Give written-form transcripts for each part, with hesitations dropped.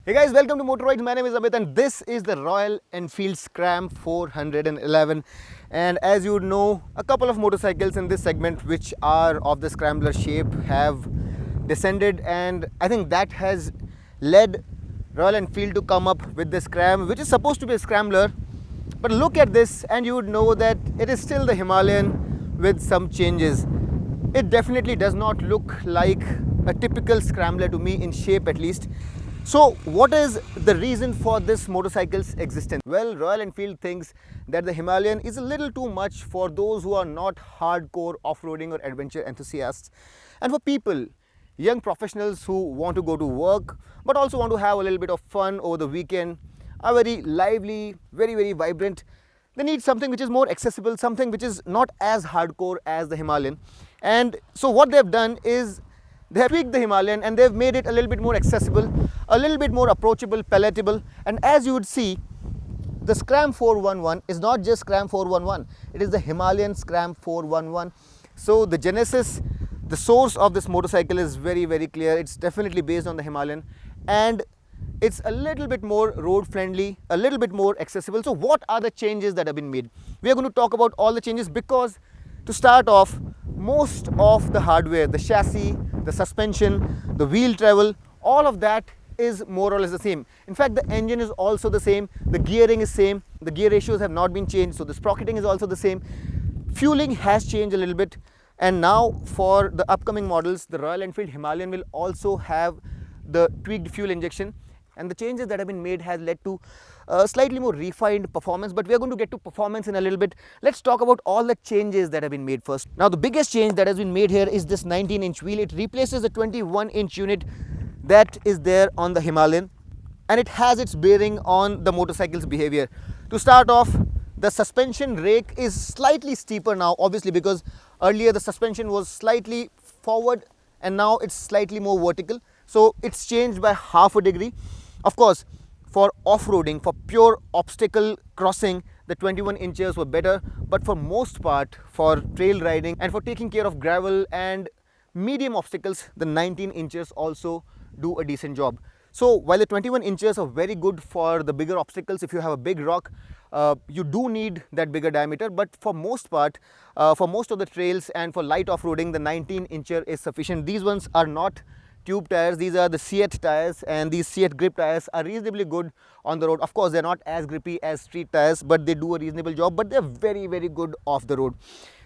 Hey guys, welcome to Motoroids. My name is Amit and this is the Royal Enfield Scram 411. And as you know, a couple of motorcycles in this segment which are of the Scrambler shape have descended, and I think that has led Royal Enfield to come up with the Scram, which is supposed to be a Scrambler. But look at this and you would know that it is still the Himalayan with some changes. It definitely does not look like a typical Scrambler to me, in shape at least. So what is the reason for this motorcycle's existence? Well, Royal Enfield thinks that the Himalayan is a little too much for those who are not hardcore off-roading or adventure enthusiasts, and for people, young professionals who want to go to work but also want to have a little bit of fun over the weekend, are very lively, very vibrant. They need something which is more accessible, something which is not as hardcore as the Himalayan. And so what they've done is they have tweaked the Himalayan and they've made it a little bit more accessible, a little bit more approachable, palatable. And as you would see, the Scram 411 is not just Scram 411, it is the Himalayan Scram 411. So the genesis, the source of this motorcycle is very clear. It's definitely based on the Himalayan, and it's a little bit more road friendly, a little bit more accessible. So what are the changes that have been made? We are going to talk about all the changes, because to start off, most of the hardware, the chassis, the suspension, the wheel travel, all of that is more or less the same. In fact, the engine is also the same, the gearing is same, the gear ratios have not been changed, so the sprocketing is also the same. Fueling has changed a little bit, and now for the upcoming models, the Royal Enfield Himalayan will also have the tweaked fuel injection. And the changes that have been made has led to slightly more refined performance, but we are going to get to performance in a little bit. Let's talk about all the changes that have been made first. Now, the biggest change that has been made here is this 19-inch wheel. It replaces the 21-inch unit that is there on the Himalayan, and it has its bearing on the motorcycle's behavior. To start off, the suspension rake is slightly steeper now, obviously, because earlier the suspension was slightly forward and now it's slightly more vertical. So it's changed by half a degree. Of course, for off-roading, for pure obstacle crossing, the 21 inches were better, but for most part, for trail riding and for taking care of gravel and medium obstacles, the 19 inches also do a decent job. So while the 21 inches are very good for the bigger obstacles, if you have a big rock, you do need that bigger diameter, but for most part, for most of the trails and for light off-roading, the 19 incher is sufficient. These ones are not tube tires, these are the Seat tires, and these Seat grip tires are reasonably good on the road. Of course, they're not as grippy as street tires, but they do a reasonable job, but they're very good off the road.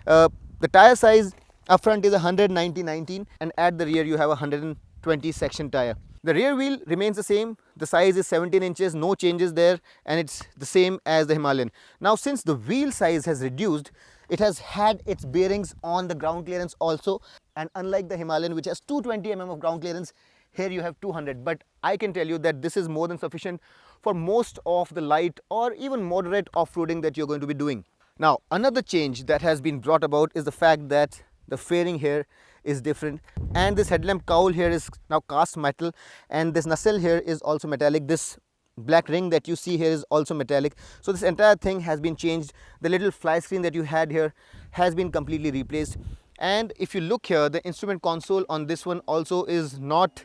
The tire size up front is 190/19, and at the rear you have a 120 section tire. The rear wheel remains the same, the size is 17 inches, no changes there, and it's the same as the Himalayan. Now, since the wheel size has reduced, it has had its bearings on the ground clearance also, and unlike the Himalayan, which has 220 mm of ground clearance, here you have 200. But I can tell you that this is more than sufficient for most of the light or even moderate off-roading that you're going to be doing. Now, another change that has been brought about is the fact that the fairing here is different, and this headlamp cowl here is now cast metal, and this nacelle here is also metallic. This black ring that you see here is also metallic. So this entire thing has been changed. The little fly screen that you had here has been completely replaced, and if you look here, the instrument console on this one also is not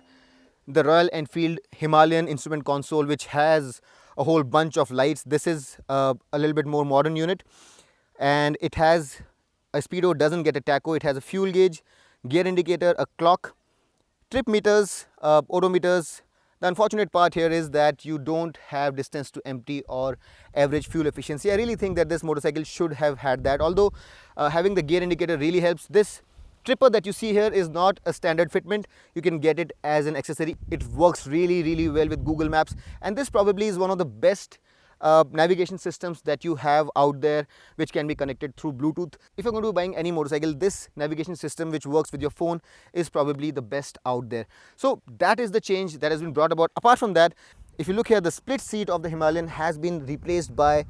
the Royal Enfield Himalayan instrument console, which has a whole bunch of lights. This is a little bit more modern unit, and it has a speedo, doesn't get a tacho. It has a fuel gauge, gear indicator, a clock, trip meters, odometers. The unfortunate part here is that you don't have distance to empty or average fuel efficiency. I really think that this motorcycle should have had that, although having the gear indicator really helps. This tripper that you see here is not a standard fitment. You can get it as an accessory. It works really well with Google Maps, and this probably is one of the best navigation systems that you have out there, which can be connected through Bluetooth. If you're going to be buying any motorcycle, this navigation system which works with your phone is probably the best out there. So that is the change that has been brought about. Apart from that, if you look here, the split seat of the Himalayan has been replaced by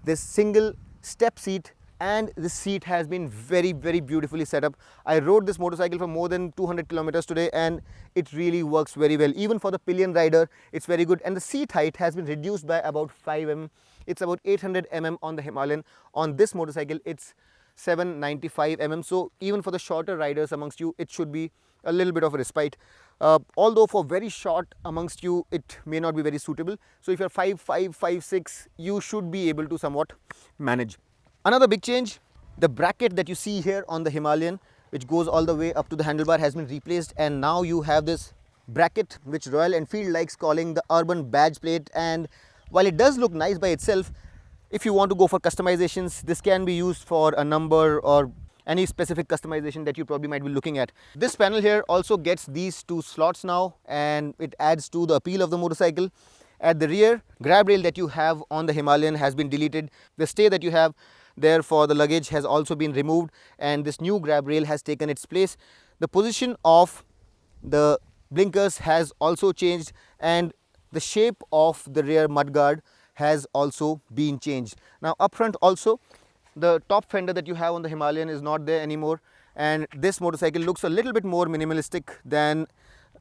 this single step seat, and this seat has been very beautifully set up. I rode this motorcycle for more than 200 kilometers today, and it really works very well. Even for the pillion rider, it's very good. And the seat height has been reduced by about 5 mm. It's about 800 mm on the Himalayan. On this motorcycle, it's 795 mm. So even for the shorter riders amongst you, it should be a little bit of a respite. Although for very short amongst you, it may not be very suitable. So if you're 5'5", 5'6", you should be able to somewhat manage. Another big change, the bracket that you see here on the Himalayan, which goes all the way up to the handlebar, has been replaced, and now you have this bracket which Royal Enfield likes calling the urban badge plate. And while it does look nice by itself, if you want to go for customizations, this can be used for a number or any specific customization that you probably might be looking at. This panel here also gets these two slots now, and it adds to the appeal of the motorcycle. At the rear, grab rail that you have on the Himalayan has been deleted. The stay that you have there for the luggage has also been removed, and this new grab rail has taken its place. The position of the blinkers has also changed, and the shape of the rear mudguard has also been changed. Now up front also, the top fender that you have on the Himalayan is not there anymore, and this motorcycle looks a little bit more minimalistic than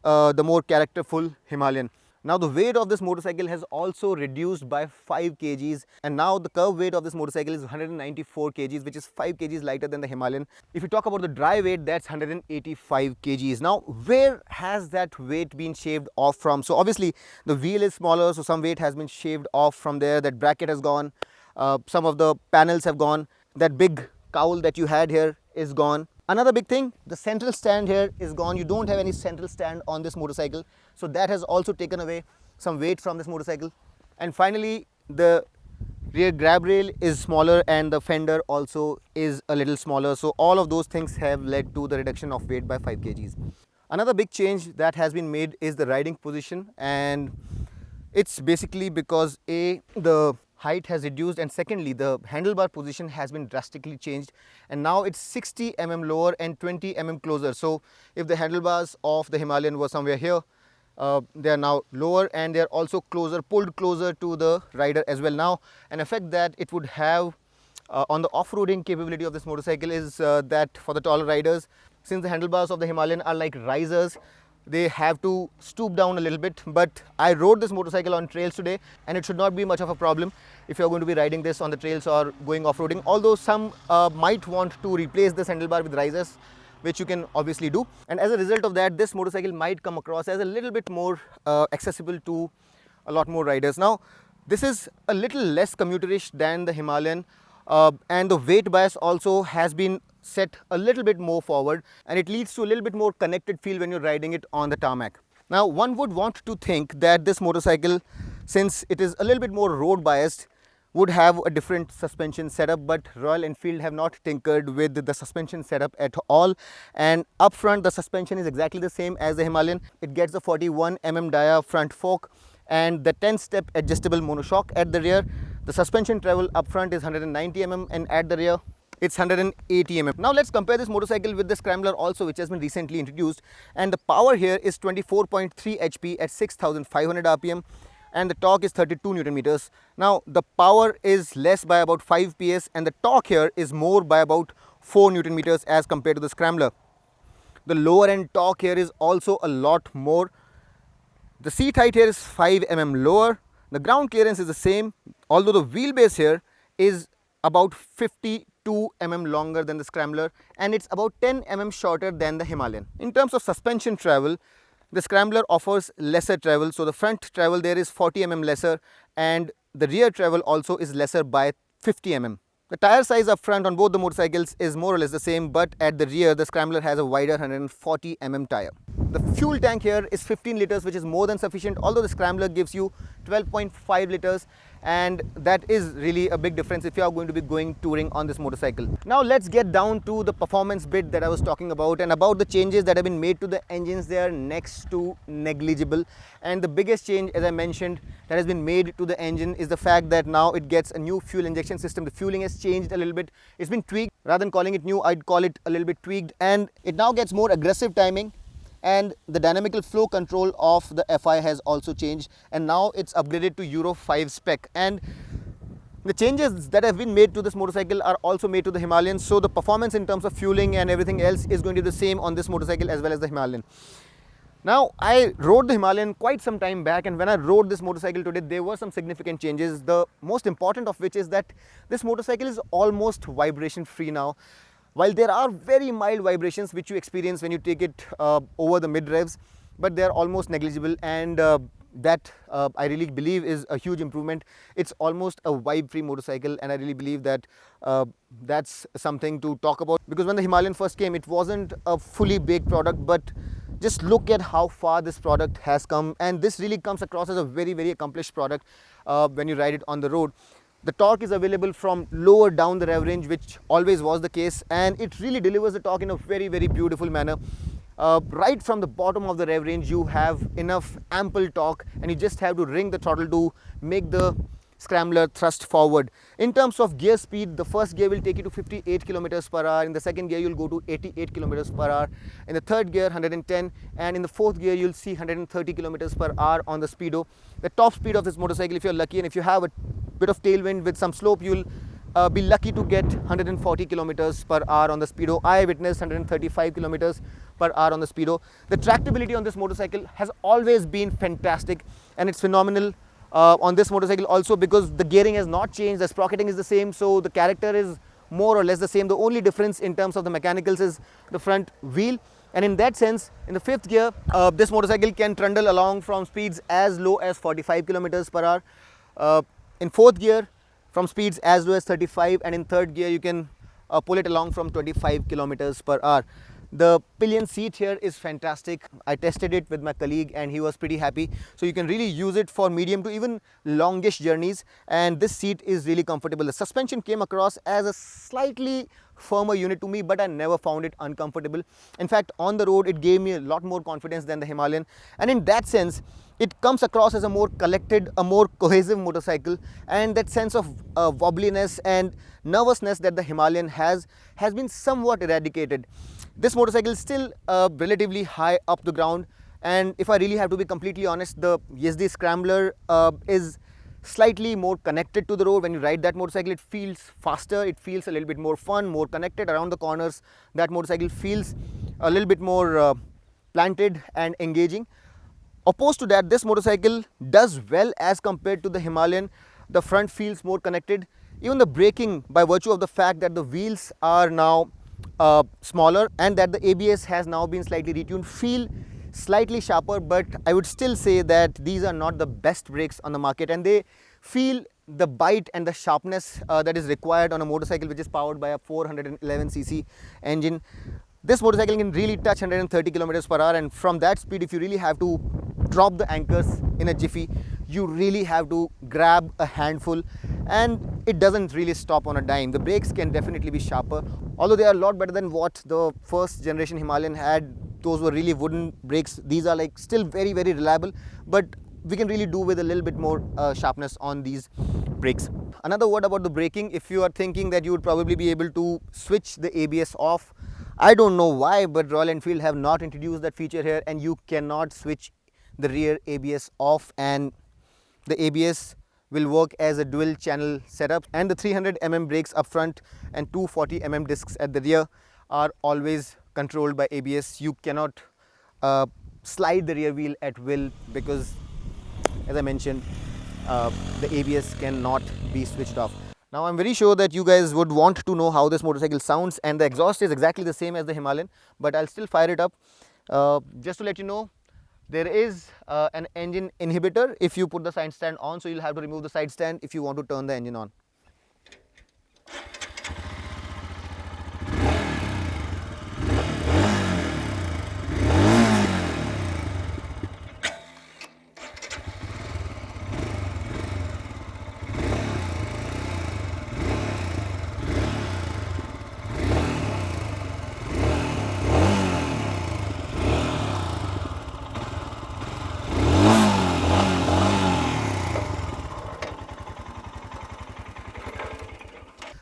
the more characterful Himalayan. Now the weight of this motorcycle has also reduced by 5 kgs, and now the curb weight of this motorcycle is 194 kgs, which is 5 kgs lighter than the Himalayan. If you talk about the dry weight, that's 185 kgs. Now where has that weight been shaved off from? So obviously the wheel is smaller, so some weight has been shaved off from there. That bracket has gone, some of the panels have gone, that big cowl that you had here is gone. Another big thing, the central stand here is gone. You don't have any central stand on this motorcycle, so that has also taken away some weight from this motorcycle. And finally, the rear grab rail is smaller, and the fender also is a little smaller. So all of those things have led to the reduction of weight by 5 kgs. Another big change that has been made is the riding position, and it's basically because the height has reduced, and secondly, the handlebar position has been drastically changed, and now it's 60 mm lower and 20 mm closer. So if the handlebars of the Himalayan were somewhere here, they are now lower, and they are also closer, pulled closer to the rider as well. Now an effect that it would have on the off-roading capability of this motorcycle is that for the taller riders, since the handlebars of the Himalayan are like risers, they have to stoop down a little bit. But I rode this motorcycle on trails today, and it should not be much of a problem if you're going to be riding this on the trails or going off-roading, although some might want to replace this handlebar with risers, which you can obviously do. And as a result of that, this motorcycle might come across as a little bit more accessible to a lot more riders. Now this is a little less commuterish than the Himalayan, and the weight bias also has been set a little bit more forward, and it leads to a little bit more connected feel when you're riding it on the tarmac. Now one would want to think that this motorcycle, since it is a little bit more road biased, would have a different suspension setup, but Royal Enfield have not tinkered with the suspension setup at all. And up front, the suspension is exactly the same as the Himalayan. It gets the 41 mm dia front fork and the 10-step adjustable monoshock at the rear. The suspension travel up front is 190 mm and at the rear it's 180 mm. Now let's compare this motorcycle with the Scrambler also, which has been recently introduced, and the power here is 24.3 HP at 6500 rpm, and the torque is 32 Newton meters. Now the power is less by about 5 PS, and the torque here is more by about 4 Newton meters as compared to the Scrambler. The lower end torque here is also a lot more. The seat height here is 5 mm lower. The ground clearance is the same, although the wheelbase here is about 52 mm longer than the Scrambler, and it's about 10 mm shorter than the Himalayan. In terms of suspension travel, the Scrambler offers lesser travel, so the front travel there is 40 mm lesser, and the rear travel also is lesser by 50 mm. The tire size up front on both the motorcycles is more or less the same, but at the rear the Scrambler has a wider 140 mm tire. The fuel tank here is 15 liters, which is more than sufficient, although the Scrambler gives you 12.5 liters, and that is really a big difference if you are going to be going touring on this motorcycle. Now let's get down to the performance bit that I was talking about, and about the changes that have been made to the engines. They are next to negligible, and the biggest change, as I mentioned, that has been made to the engine is the fact that now it gets a new fuel injection system. The fueling has changed a little bit. It's been tweaked. Rather than calling it new, I'd call it a little bit tweaked, and it now gets more aggressive timing, and the dynamical flow control of the FI has also changed, and now it's upgraded to Euro 5 spec. And the changes that have been made to this motorcycle are also made to the Himalayan, so the performance in terms of fueling and everything else is going to be the same on this motorcycle as well as the Himalayan. Now I rode the Himalayan quite some time back, and when I rode this motorcycle today, there were some significant changes, the most important of which is that this motorcycle is almost vibration free now. While there are very mild vibrations which you experience when you take it over the mid revs, but they are almost negligible, and that I really believe is a huge improvement. It's almost a vibe-free motorcycle, and I really believe that that's something to talk about, because when the Himalayan first came, it wasn't a fully baked product, but just look at how far this product has come, and this really comes across as a very, very accomplished product when you ride it on the road. The torque is available from lower down the rev range, which always was the case, and it really delivers the torque in a very, very beautiful manner. Right from the bottom of the rev range, you have enough ample torque, and you just have to ring the throttle to make the Scrambler thrust forward. In terms of gear speed, the first gear will take you to 58 kilometers per hour. In the second gear, you'll go to 88 kilometers per hour. In the third gear, 110, and in the fourth gear, you'll see 130 kilometers per hour on the speedo. The top speed of this motorcycle, if you're lucky and if you have a bit of tailwind with some slope, you'll be lucky to get 140 kilometers per hour on the speedo. I witnessed 135 kilometers per hour on the speedo. The tractability on this motorcycle has always been fantastic, and it's phenomenal on this motorcycle also, because the gearing has not changed, the sprocketing is the same, so the character is more or less the same. The only difference in terms of the mechanicals is the front wheel, and in that sense, in the fifth gear, this motorcycle can trundle along from speeds as low as 45 kilometers per hour. In fourth gear, from speeds as low as 35, and in third gear, you can pull it along from 25 kilometers per hour. The pillion seat here is fantastic. I tested it with my colleague and he was pretty happy. So you can really use it for medium to even longish journeys, and this seat is really comfortable. The suspension came across as a slightly firmer unit to me, but I never found it uncomfortable. In fact, on the road, it gave me a lot more confidence than the Himalayan, and in that sense, it comes across as a more collected, a more cohesive motorcycle, and that sense of wobbliness and nervousness that the Himalayan has been somewhat eradicated. This motorcycle is still relatively high up the ground, and if I really have to be completely honest, the Yezdi Scrambler is slightly more connected to the road. When you ride that motorcycle, it feels faster, it feels a little bit more fun, more connected around the corners. That motorcycle feels a little bit more planted and engaging. Opposed to that, this motorcycle does well as compared to the Himalayan. The front feels more connected. Even the braking, by virtue of the fact that the wheels are now smaller and that the ABS has now been slightly retuned, feel slightly sharper, but I would still say that these are not the best brakes on the market, and they feel the bite and the sharpness that is required on a motorcycle which is powered by a 411cc engine. This motorcycle can really touch 130 kilometers per hour, and from that speed, if you really have to drop the anchors in a jiffy, you really have to grab a handful, and it doesn't really stop on a dime. The brakes can definitely be sharper, although they are a lot better than what the first generation Himalayan had. Those were really wooden brakes. These are like still very, very reliable, but we can really do with a little bit more sharpness on these brakes. Another word about the braking: if you are thinking that you would probably be able to switch the ABS off, I don't know why, but Royal Enfield have not introduced that feature here, and you cannot switch the rear ABS off, and the ABS will work as a dual channel setup, and the 300mm brakes up front and 240mm discs at the rear are always controlled by ABS. You cannot slide the rear wheel at will, because as I mentioned, the ABS cannot be switched off. Now I'm very sure that you guys would want to know how this motorcycle sounds, and the exhaust is exactly the same as the Himalayan, but I'll still fire it up. Just to let you know, there is an engine inhibitor if you put the side stand on, so you'll have to remove the side stand if you want to turn the engine on.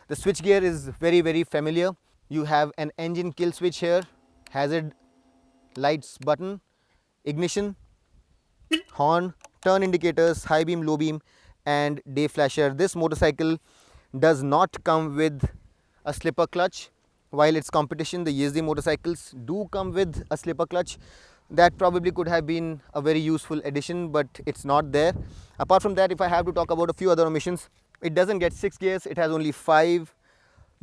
The switch gear is very, very familiar. You have an engine kill switch here, hazard lights button, ignition, horn, turn indicators, high beam, low beam, and day flasher. This motorcycle does not come with a slipper clutch. While its competition, the Yezdi motorcycles, do come with a slipper clutch. That probably could have been a very useful addition, but it's not there. Apart from that, if I have to talk about a few other omissions, it doesn't get 6 gears, it has only 5.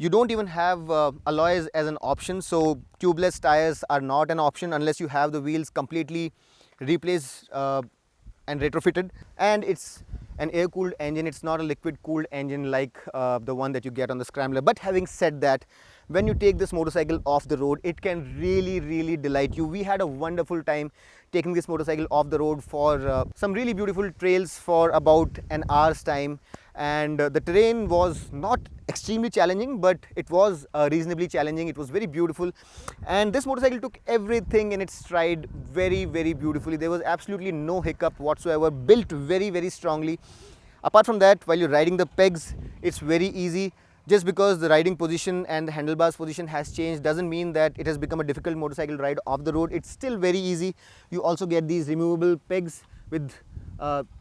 You don't even have alloys as an option, so tubeless tires are not an option unless you have the wheels completely replaced and retrofitted. And it's an air cooled engine, it's not a liquid cooled engine like the one that you get on the Scrambler. But having said that, when you take this motorcycle off the road, it can really delight you. We had a wonderful time taking this motorcycle off the road for some really beautiful trails for about an hour's time. And the terrain was not extremely challenging, but it was reasonably challenging. It was very beautiful, and this motorcycle took everything in its stride very beautifully. There was absolutely no hiccup whatsoever, built very strongly. Apart from that, while you're riding the pegs, it's very easy. Just because the riding position and the handlebars position has changed doesn't mean that it has become a difficult motorcycle ride off the road. It's still very easy. You also get these removable pegs with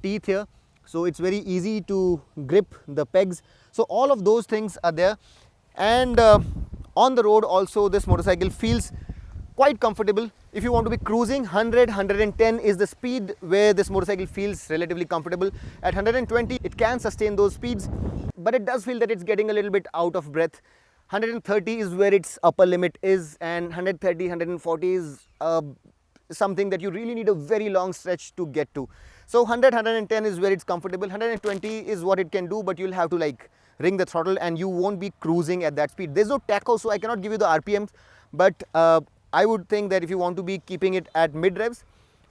teeth here, so it's very easy to grip the pegs. So all of those things are there, and on the road also this motorcycle feels quite comfortable. If you want to be cruising, 110 is the speed where this motorcycle feels relatively comfortable. At 120 it can sustain those speeds, but it does feel that it's getting a little bit out of breath. 130 is where its upper limit is, and 130 140 is something that you really need a very long stretch to get to. So 110 is where it's comfortable. 120 is what it can do, but you'll have to like ring the throttle and you won't be cruising at that speed. There's no tacho, so I cannot give you the RPMs, but I would think that if you want to be keeping it at mid revs,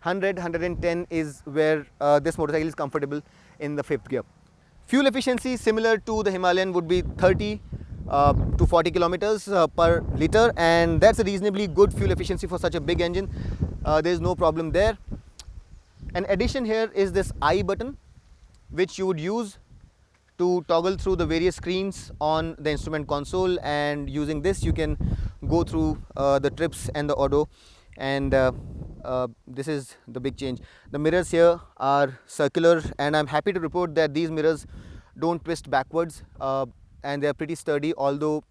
110 is where this motorcycle is comfortable in the fifth gear. Fuel efficiency similar to the Himalayan would be 30 to 40 kilometers per liter, and that's a reasonably good fuel efficiency for such a big engine. There's no problem there. An addition here is this I button, which you would use to toggle through the various screens on the instrument console, and using this you can go through the trips and the odo. And this is the big change. The mirrors here are circular, and I'm happy to report that these mirrors don't twist backwards, and they are pretty sturdy, although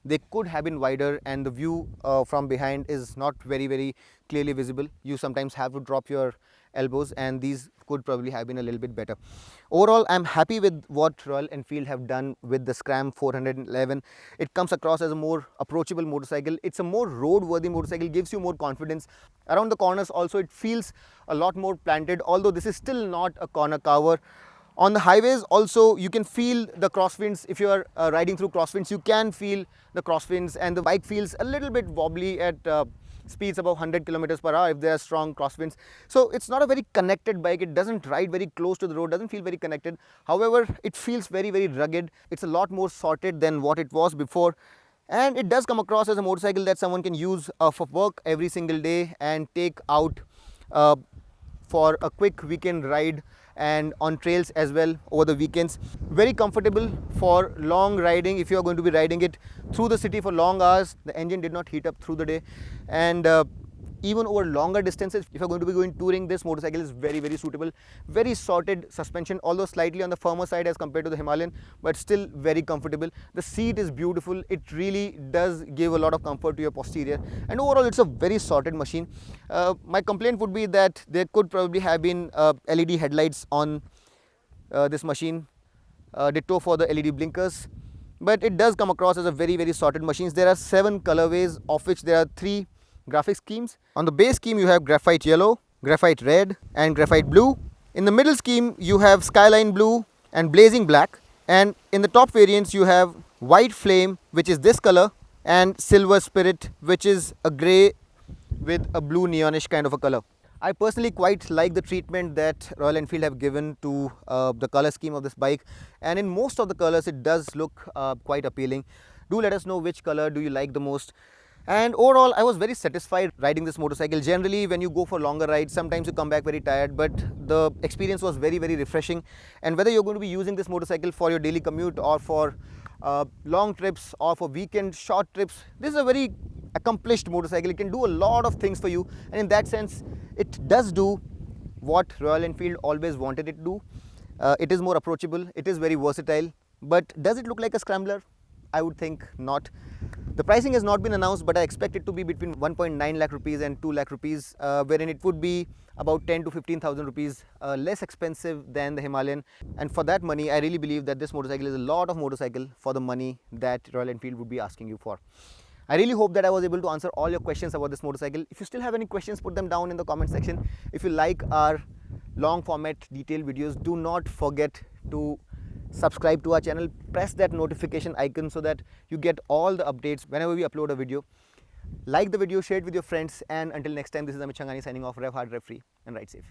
they could have been wider and the view from behind is not very clearly visible. You sometimes have to drop your elbows, and these could probably have been a little bit better. Overall, I'm happy with what Royal Enfield have done with the Scram 411. It comes across as a more approachable motorcycle. It's a more road-worthy motorcycle, gives you more confidence. Around the corners also it feels a lot more planted, although this is still not a corner cover. On the highways also you can feel the crosswinds. If you are riding through crosswinds, you can feel the crosswinds, and the bike feels a little bit wobbly at speeds above 100 kilometers per hour if there are strong crosswinds. So it's not a very connected bike. It doesn't ride very close to the road, doesn't feel very connected. However, it feels very rugged. It's a lot more sorted than what it was before, and it does come across as a motorcycle that someone can use for work every single day and take out for a quick weekend ride and on trails as well over the weekends. Very comfortable for long riding. If you are going to be riding it through the city for long hours, the engine did not heat up through the day, and even over longer distances, if you're going to be going touring, this motorcycle is very suitable. Very sorted suspension, although slightly on the firmer side as compared to the Himalayan, but still very comfortable. The seat is beautiful. It really does give a lot of comfort to your posterior, and overall it's a very sorted machine. My complaint would be that there could probably have been LED headlights on this machine, ditto for the LED blinkers, but it does come across as a very sorted machine. There are 7 colorways, of which there are 3 graphic schemes. On the base scheme you have graphite yellow, graphite red and graphite blue. In the middle scheme you have skyline blue and blazing black, and in the top variants you have white flame, which is this color, and silver spirit, which is a grey with a blue neonish kind of a color. I personally quite like the treatment that Royal Enfield have given to the color scheme of this bike, and in most of the colors it does look quite appealing. Do let us know which color do you like the most. And overall I was very satisfied riding this motorcycle. Generally when you go for longer rides, sometimes you come back very tired, but the experience was very refreshing. And whether you're going to be using this motorcycle for your daily commute or for long trips or for weekend short trips, this is a very accomplished motorcycle. It can do a lot of things for you, and in that sense it does do what Royal Enfield always wanted it to do. It is more approachable, it is very versatile. But does it look like a Scrambler? I would think not. The pricing has not been announced, but I expect it to be between 1.9 lakh rupees and 2 lakh rupees, wherein it would be about 10 to 15,000 rupees less expensive than the Himalayan. And for that money, I really believe that this motorcycle is a lot of motorcycle for the money that Royal Enfield would be asking you for. I really hope that I was able to answer all your questions about this motorcycle. If you still have any questions, put them down in the comment section. If you like our long format detailed videos, do not forget to subscribe to our channel. Press that notification icon so that you get all the updates whenever we upload a video. Like the video, share it with your friends, and until next time, this is Amit Changani signing off. Rev hard, rev free, and ride safe.